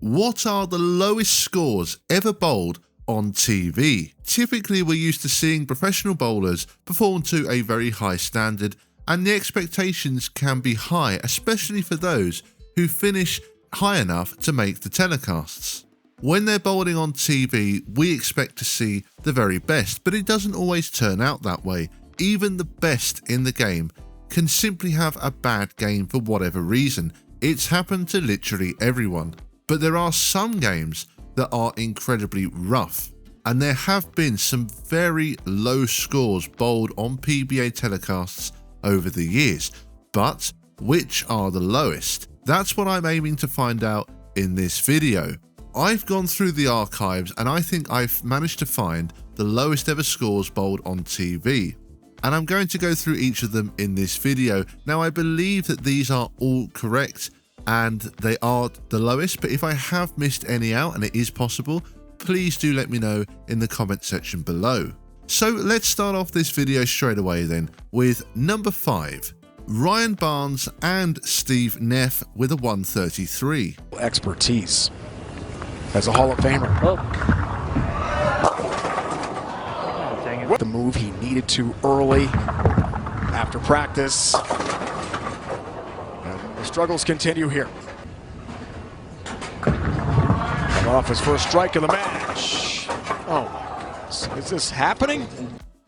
What are the lowest scores ever bowled on TV? Typically, we're used to seeing professional bowlers perform to a very high standard, and the expectations can be high, especially for those who finish high enough to make the telecasts. When they're bowling on TV, we expect to see the very best, but it doesn't always turn out that way. Even the best in the game can simply have a bad game for whatever reason. It's happened to literally everyone. But there are some games that are incredibly rough, and there have been some very low scores bowled on PBA telecasts over the years. But which are the lowest? That's what I'm aiming to find out in this video. I've gone through the archives and I think I've managed to find the lowest ever scores bowled on TV. And I'm going to go through each of them in this video. Now, I believe that these are all correct and they are the lowest, but if I have missed any out, and it is possible, please do let me know in the comment section below. So let's start off this video straight away then with number 5. Ryan Barnes and Steve Neff with a 133. Expertise as a Hall of Famer. The move he needed to early after practice. And the struggles continue here. Coming off his first strike of the match. Oh my goodness, is this happening?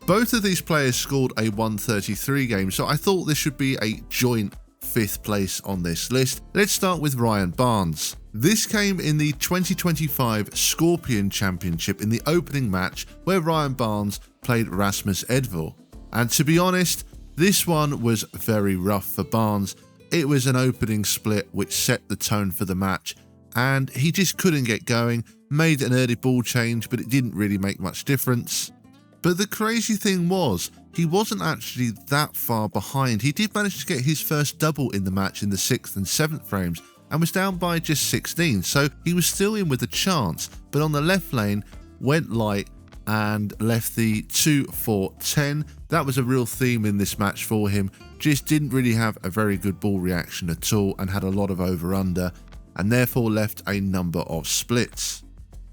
Both of these players scored a 133 game, so I thought this should be a joint 5th place on this list. Let's start with Ryan Barnes. This came in the 2025 Scorpion Championship in the opening match where Ryan Barnes played Rasmus Edvall. And to be honest, this one was very rough for Barnes. It was an opening split which set the tone for the match, and he just couldn't get going, made an early ball change, but it didn't really make much difference. But the crazy thing was, he wasn't actually that far behind. He did manage to get his first double in the match in the 6th and 7th frames and was down by just 16, so he was still in with a chance, but on the left lane went light and left the 2-4-10. That was a real theme in this match for him. Just didn't really have a very good ball reaction at all and had a lot of over-under, and therefore left a number of splits.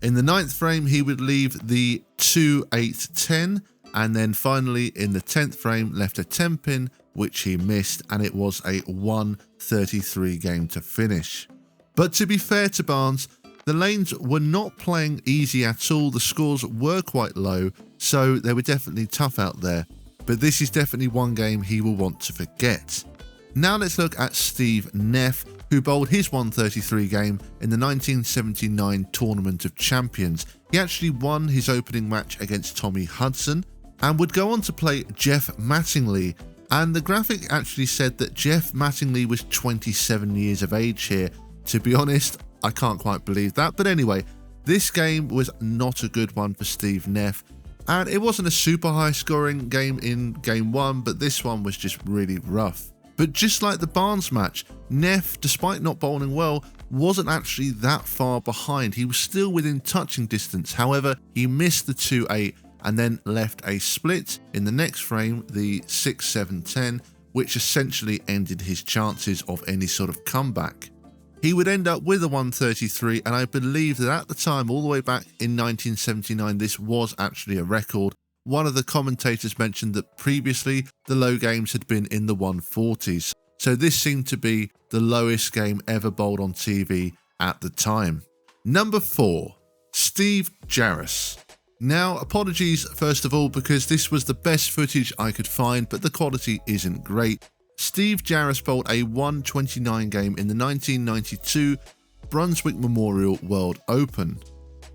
In the 9th frame, he would leave the 2-8-10, and then finally in the 10th frame left a 10 pin, which he missed, and it was a 133 game to finish. But to be fair to Barnes, the lanes were not playing easy at all. The scores were quite low, so they were definitely tough out there. But this is definitely one game he will want to forget. Now let's look at Steve Neff, who bowled his 133 game in the 1979 Tournament of Champions. He actually won his opening match against Tommy Hudson and would go on to play Jeff Mattingly. And the graphic actually said that Jeff Mattingly was 27 years of age here. To be honest, I can't quite believe that. But anyway, this game was not a good one for Steve Neff. And it wasn't a super high scoring game in game 1, but this one was just really rough. But just like the Barnes match, Neff, despite not bowling well, wasn't actually that far behind. He was still within touching distance. However, he missed the 2-8 and then left a split in the next frame, the 6-7-10, which essentially ended his chances of any sort of comeback. He would end up with a 133, and I believe that at the time, all the way back in 1979, this was actually a record. One of the commentators mentioned that previously the low games had been in the 140s, so this seemed to be the lowest game ever bowled on TV at the time. Number 4, Steve Jarvis. Now, apologies first of all, because this was the best footage I could find, but the quality isn't great. Steve Jarvis bowled a 129 game in the 1992 Brunswick Memorial World Open.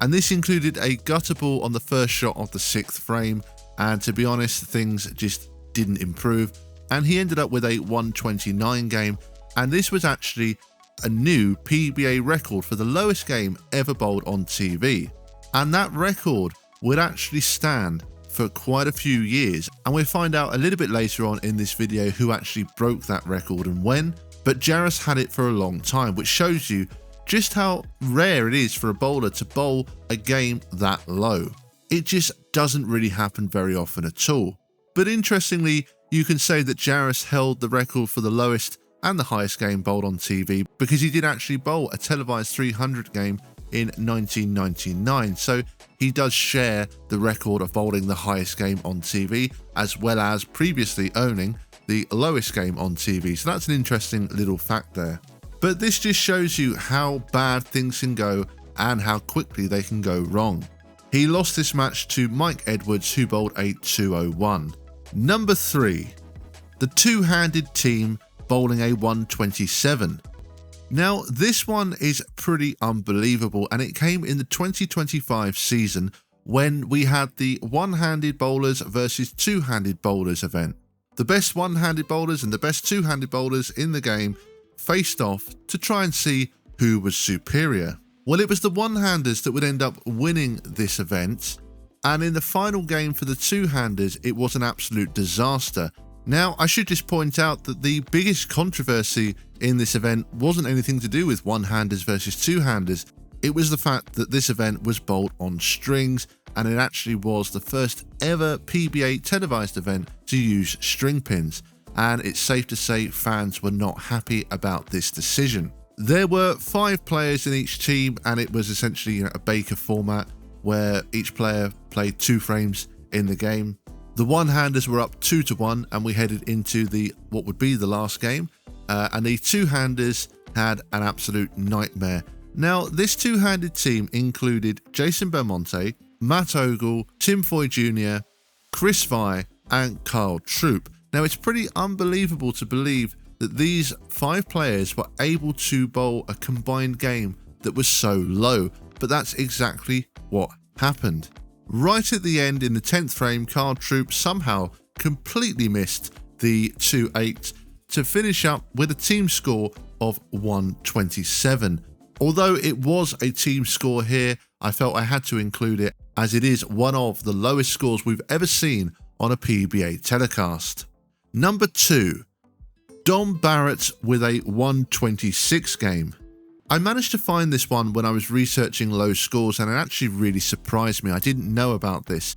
And this included a gutter ball on the first shot of the 6th frame, and to be honest, things just didn't improve, and he ended up with a 129 game, and this was actually a new PBA record for the lowest game ever bowled on TV. And that record would actually stand for quite a few years, and we'll find out a little bit later on in this video who actually broke that record and when, but Jarvis had it for a long time, which shows you just how rare it is for a bowler to bowl a game that low. It just doesn't really happen very often at all. But interestingly, you can say that Jarvis held the record for the lowest and the highest game bowled on TV, because he did actually bowl a televised 300 game in 1999. So he does share the record of bowling the highest game on TV, as well as previously owning the lowest game on TV. So that's an interesting little fact there. But this just shows you how bad things can go and how quickly they can go wrong. He lost this match to Mike Edwards, who bowled a 201. Number 3, the two-handed team bowling a 127. Now, this one is pretty unbelievable, and it came in the 2025 season when we had the one-handed bowlers versus two-handed bowlers event. The best one-handed bowlers and the best two-handed bowlers in the game faced off to try and see who was superior. Well, it was the one-handers that would end up winning this event, and in the final game for the two-handers, it was an absolute disaster. Now, I should just point out that the biggest controversy in this event wasn't anything to do with one-handers versus two-handers. It was the fact that this event was bowled on strings, and it actually was the first ever PBA televised event to use string pins. And it's safe to say fans were not happy about this decision. There were 5 players in each team, and it was essentially a Baker format where each player played 2 frames in the game. The one-handers were up 2-1, and we headed into what would be the last game. And the two-handers had an absolute nightmare. Now, this two-handed team included Jason Belmonte, Matt Ogle, Tim Foy Jr., Chris Vye, and Carl Troop. Now, it's pretty unbelievable to believe that these 5 players were able to bowl a combined game that was so low, but that's exactly what happened. Right at the end, in the 10th frame, Carl Troop somehow completely missed the 2-8 to finish up with a team score of 127. Although it was a team score here, I felt I had to include it, as it is one of the lowest scores we've ever seen on a PBA telecast. Number 2, Dom Barrett with a 126 game. I managed to find this one when I was researching low scores, and it actually really surprised me. I didn't know about this.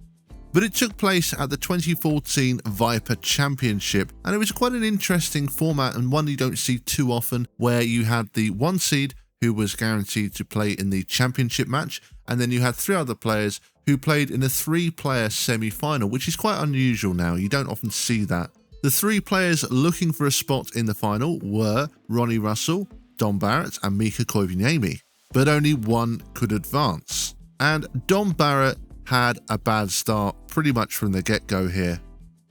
But it took place at the 2014 Viper Championship, and it was quite an interesting format and one you don't see too often, where you had the 1 seed who was guaranteed to play in the championship match, and then you had 3 other players who played in a 3-player semi-final, which is quite unusual now. You don't often see that. The 3 players looking for a spot in the final were Ronnie Russell, Dom Barrett, and Mika Koivuniemi, but only one could advance. And Dom Barrett had a bad start pretty much from the get-go here.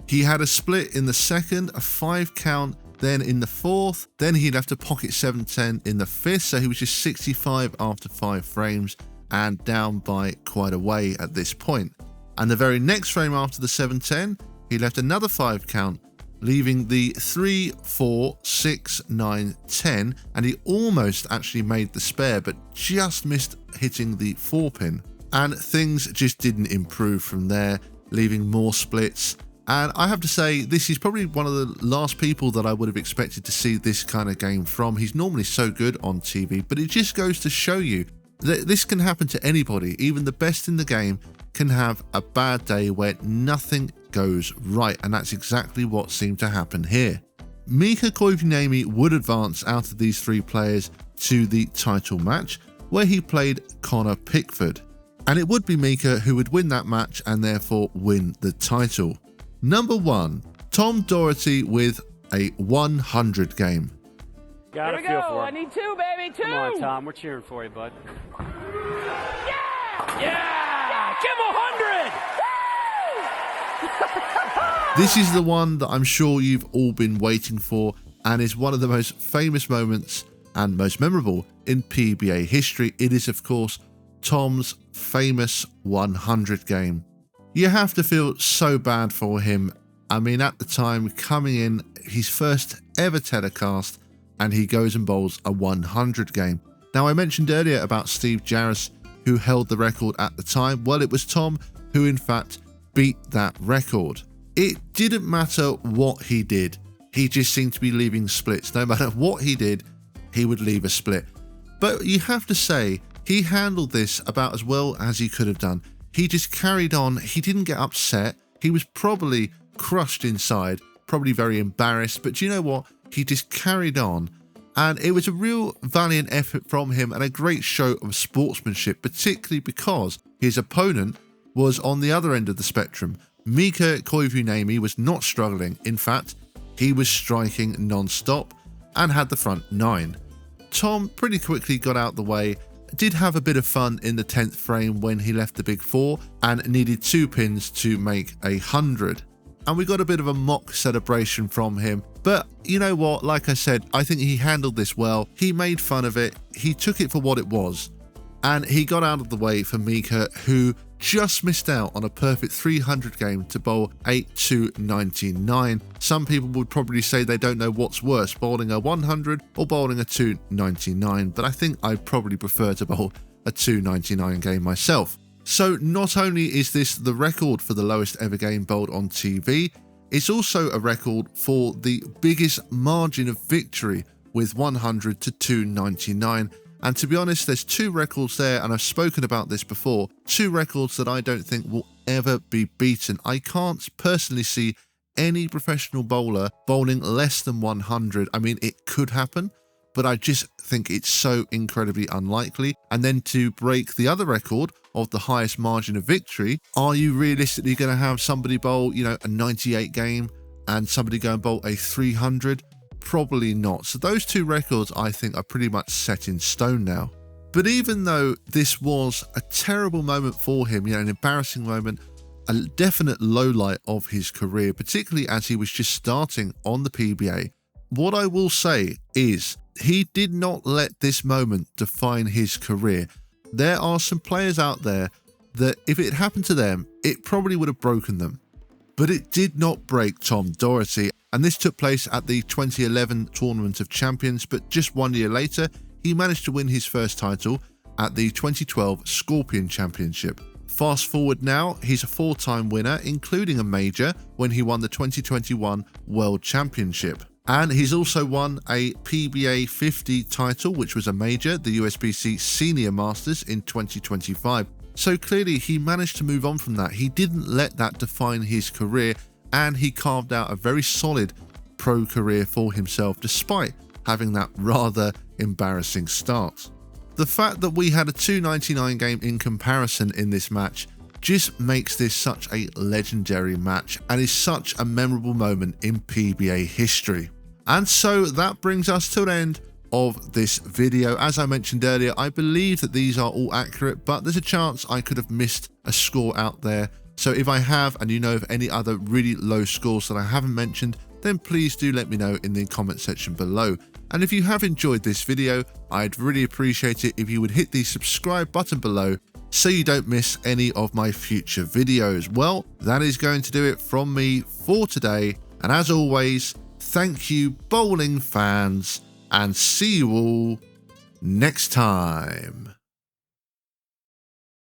He had a split in the second, a 5 count, then in the 4th, then he left a pocket 7-10 in the 5th, so he was just 65 after 5 frames and down by quite a way at this point. And the very next frame after the 7-10, he left another 5 count, leaving the 3, 4, 6, 9, 10, and he almost actually made the spare, but just missed hitting the 4 pin. And things just didn't improve from there, leaving more splits. And I have to say, this is probably one of the last people that I would have expected to see this kind of game from. He's normally so good on TV, but it just goes to show you that this can happen to anybody. Even the best in the game can have a bad day where nothing goes right, and that's exactly what seemed to happen here. Mika Koivuniemi would advance out of these 3 players to the title match, where he played Connor Pickford. And it would be Mika who would win that match and therefore win the title. Number 1, Tom Doherty with a 100 game. Got a feel for it. I need 2, baby, 2. Come on, Tom. We're cheering for you, bud. Yeah! Yeah! Give him 100! This is the one that I'm sure you've all been waiting for, and is one of the most famous moments and most memorable in PBA history. It is, of course, Tom's famous 100 game. You have to feel so bad for him. I mean, at the time, coming in his first ever telecast, and he goes and bowls a 100 game. Now, I mentioned earlier about Steve Jarris, who held the record at the time. Well, it was Tom who, in fact, beat that record. It didn't matter what he did. He just seemed to be leaving splits. No matter what he did, he would leave a split. But you have to say, he handled this about as well as he could have done. He just carried on. He didn't get upset. He was probably crushed inside, probably very embarrassed. But you know what? he just carried on, and it was a real valiant effort from him and a great show of sportsmanship, particularly because his opponent was on the other end of the spectrum. Mika Koivuniemi was not struggling. In fact, he was striking non-stop and had the front 9. Tom pretty quickly got out the way, did have a bit of fun in the 10th frame when he left the big 4 and needed 2 pins to make 100. And we got a bit of a mock celebration from him. But you know what, like I said, I think he handled this well. He made fun of it, he took it for what it was, and he got out of the way for Mika, who just missed out on a perfect 300 game to bowl 8-2-99. Some people would probably say they don't know what's worse, bowling a 100 or bowling a 299, but I think I'd probably prefer to bowl a 299 game myself. So not only is this the record for the lowest ever game bowled on TV, it's also a record for the biggest margin of victory with 100 to 299. And to be honest, there's 2 records there, and I've spoken about this before, 2 records that I don't think will ever be beaten. I can't personally see any professional bowler bowling less than 100. I mean, it could happen, but I just think it's so incredibly unlikely. And then to break the other record of the highest margin of victory, are you realistically going to have somebody bowl, a 98 game and somebody go and bowl a 300? Probably not. So those 2 records I think are pretty much set in stone now. But even though this was a terrible moment for him, an embarrassing moment, a definite lowlight of his career, particularly as he was just starting on the PBA, what I will say is he did not let this moment define his career. There are some players out there that if it happened to them, it probably would have broken them. But it did not break Tom Doherty, and this took place at the 2011 Tournament of Champions, but just 1 year later, he managed to win his first title at the 2012 Scorpion Championship. Fast forward now, he's a 4-time winner, including a major when he won the 2021 World Championship. And he's also won a PBA 50 title, which was a major, the USBC Senior Masters in 2025. So clearly he managed to move on from that. He didn't let that define his career, and he carved out a very solid pro career for himself despite having that rather embarrassing start. The fact that we had a 299 game in comparison in this match just makes this such a legendary match and is such a memorable moment in PBA history. And so that brings us to an end of this video. As I mentioned earlier, I believe that these are all accurate, but there's a chance I could have missed a score out there. So if I have, and you know of any other really low scores that I haven't mentioned, then please do let me know in the comment section below. And if you have enjoyed this video, I'd really appreciate it if you would hit the subscribe button below so you don't miss any of my future videos. Well, that is going to do it from me for today. And as always, thank you, bowling fans, and see you all next time.